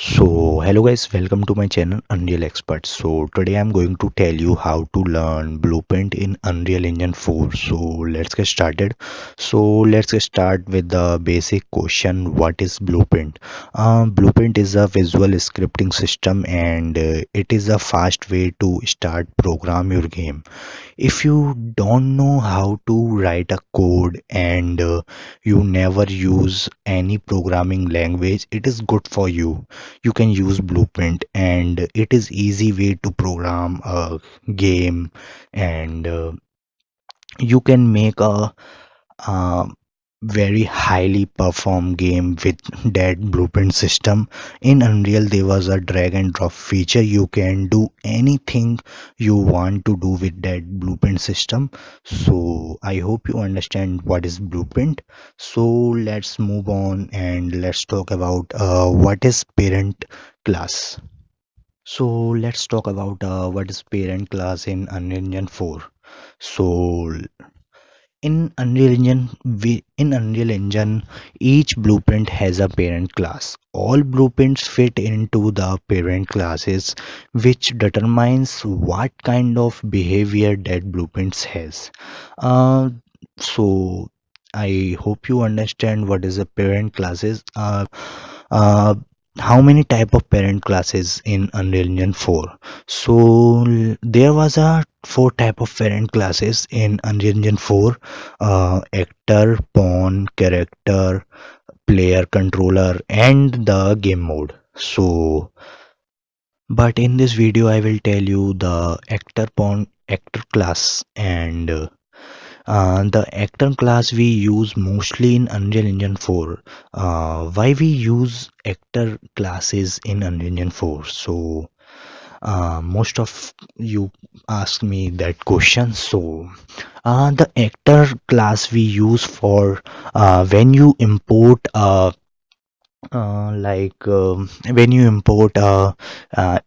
Hello guys, welcome to my channel Unreal Expert. Today I'm going to tell you how to learn Blueprint in Unreal Engine 4. Let's get started. Let's get start with the basic question: what is Blueprint? Blueprint is a visual scripting system, and it is a fast way to start program your game. If you don't know how to write a code and you never use any programming language, it is good for you. You can use Blueprint, and it is easy way to program a game, and you can make a very highly perform game with that blueprint system. In Unreal, there was a drag and drop feature. You can do anything you want to do with that blueprint system. So I hope you understand what is blueprint. So let's move on and let's talk about what is parent class. So let's talk about what is parent class in Unreal Engine 4. So in Unreal Engine, each blueprint has a parent class. All blueprints fit into the parent classes, which determines what kind of behavior that blueprints has. Uh, so I hope you understand what is a parent classes. Uh, how many type of parent classes in Unreal Engine 4? There was a four type of parent classes in Unreal Engine 4: actor, pawn, character, player, controller, and the game mode. But in this video, I will tell you the actor, pawn, actor class, and the actor class we use mostly in Unreal Engine 4. Why we use actor classes in Unreal Engine 4? Most of you ask me that question. The actor class we use for when you import when you import a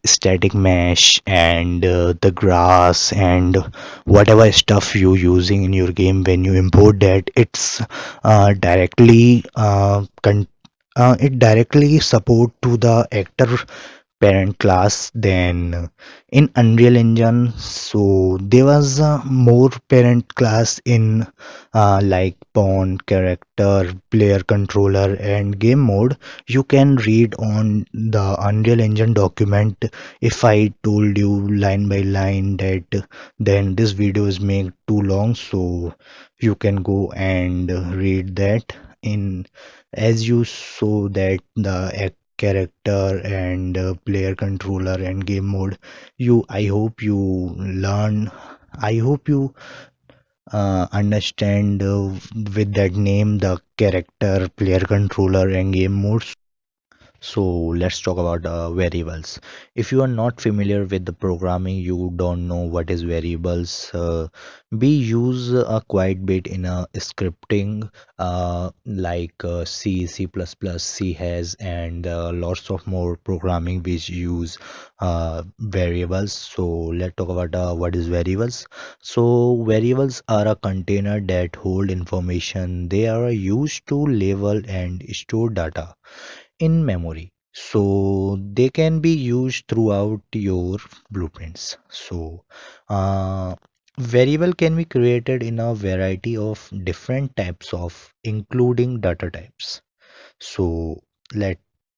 static mesh and the grass and whatever stuff you using in your game. When you import that, it directly support to the actor parent class. Then in Unreal Engine, so there was more parent class in like pawn, character, player, controller, and game mode. You can read on the Unreal Engine document. If I told you line by line that, then this video is made too long, so you can go and read that in as you saw that the character and player, controller, and game mode. I hope you learn. I hope you understand with that name the character, player, controller, and game modes. So let's talk about variables. If you are not familiar with the programming, you don't know what is variables. We use a quite bit in a scripting, C, C++, C has, and lots of more programming which use variables. So let's talk about what is variables. So variables are a container that hold information. They are used to label and store data in memory, so they can be used throughout your blueprints. Variable can be created in a variety of different types of including data types. So let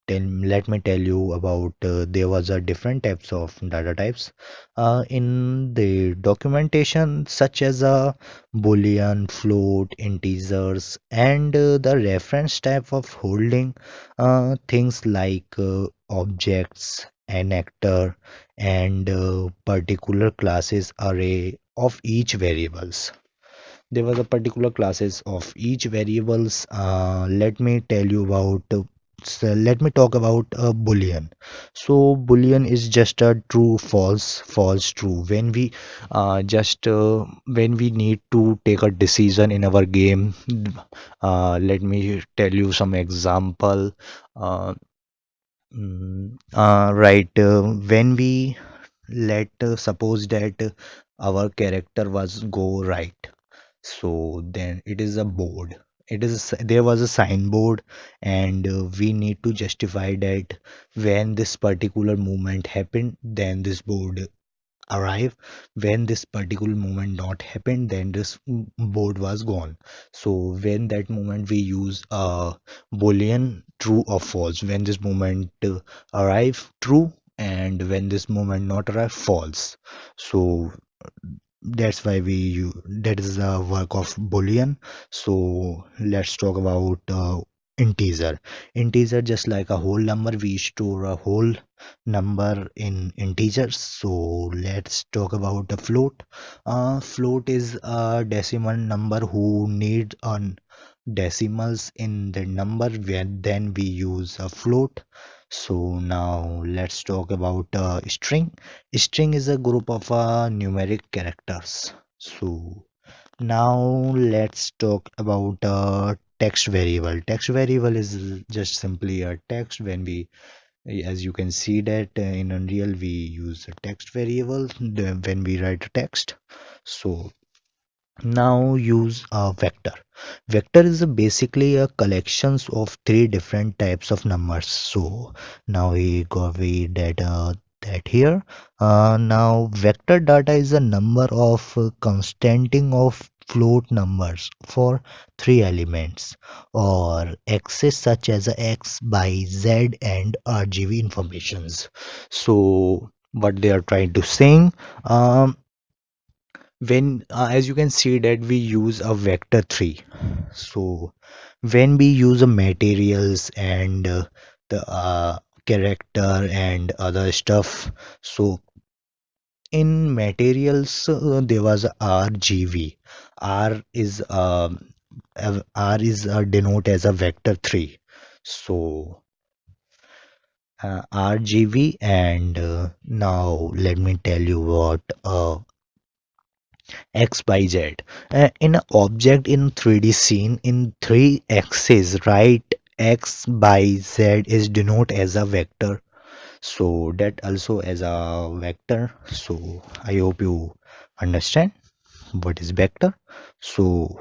let me tell you about there was a different types of data types in the documentation, such as a boolean, float, integers, and the reference type of holding things like objects, an actor, and particular classes array of each variables. There was a particular classes of each variables. Let me tell you about let me talk about a boolean. So boolean is just a true, false, false, true. When we need to take a decision in our game, let me tell you some example. uh, right, when we let suppose that our character was go right, so then it is a board. there was a signboard, and we need to justify that when this particular movement happened, then this board arrive. When this particular moment not happened, then this board was gone. So when that moment, we use a boolean true or false. When this moment arrive, true, and when this moment not arrive, false. So that's why that is the work of boolean. So let's talk about integer. Integer, just like a whole number, we store a whole number in integers. So let's talk about the float. Float is a decimal number who need on decimals in the number, where then we use a float. So now let's talk about string. String is a group of numeric characters. So now let's talk about text variable. Text variable is just simply a text. When we, as you can see that in Unreal, we use a text variable when we write a text. So now use a vector. Vector is basically a collections of three different types of numbers. So now we data that here. Now vector data is a number of constanting of float numbers for three elements or axes such as x, y, z and RGB informations. So what they are trying to saying, when as you can see that we use a vector 3. So when we use a materials and the character and other stuff, so in materials there was a RGV. R is R is denote as a vector 3. So RGV, and now let me tell you what XYZ. In an object in 3D scene in three axes, right? X, Y, Z is denoted as a vector. So that also as a vector. So I hope you understand what is vector. So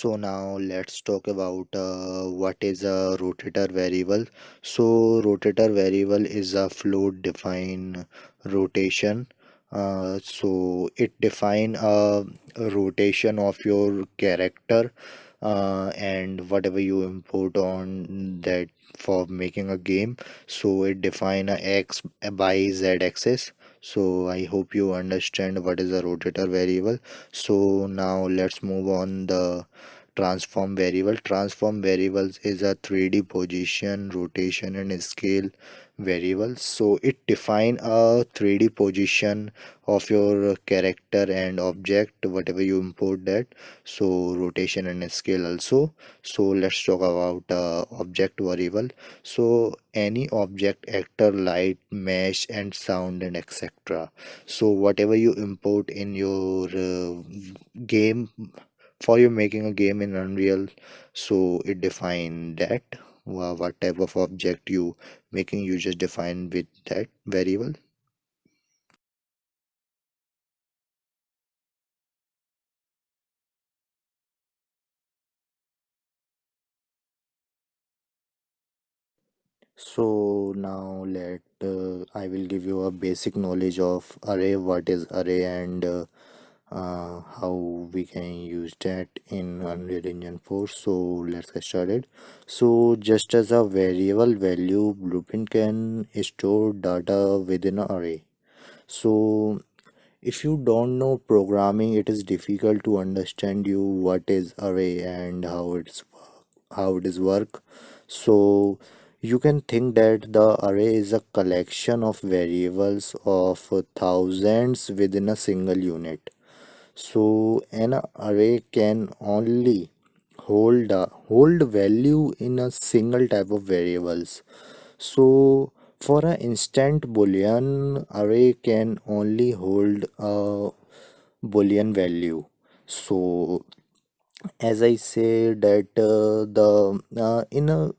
now let's talk about what is a rotator variable. So rotator variable is a float define rotation. So it define a rotation of your character and whatever you import on that for making a game. So it define a x, y, z axis. So I hope you understand what is a rotator variable. So now let's move on the transform variable. Transform variables is a 3D position, rotation and scale variable. So it define a 3D position of your character and object whatever you import that. So rotation and scale also. So let's talk about object variable. So any object, actor, light, mesh and sound and etc. So whatever you import in your game, for you making a game in Unreal, so it define that what type of object you making, you just define with that variable. So now I will give you a basic knowledge of array, what is array, and how we can use that in Unreal Engine 4. So let's get started. So just as a variable value, Blueprint can store data within an array. So if you don't know programming, it is difficult to understand you what is array and how it is work. So you can think that the array is a collection of variables of thousands within a single unit. So an array can only hold value in a single type of variables. So for an instant boolean, array can only hold a boolean value. So as I say that the in a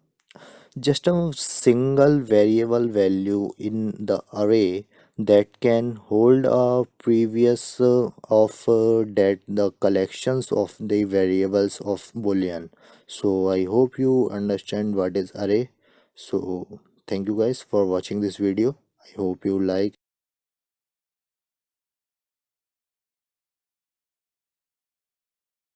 just a single variable value in the array, that can hold a previous of that the collections of the variables of boolean. So I hope you understand what is array. So thank you guys for watching this video. I hope you like.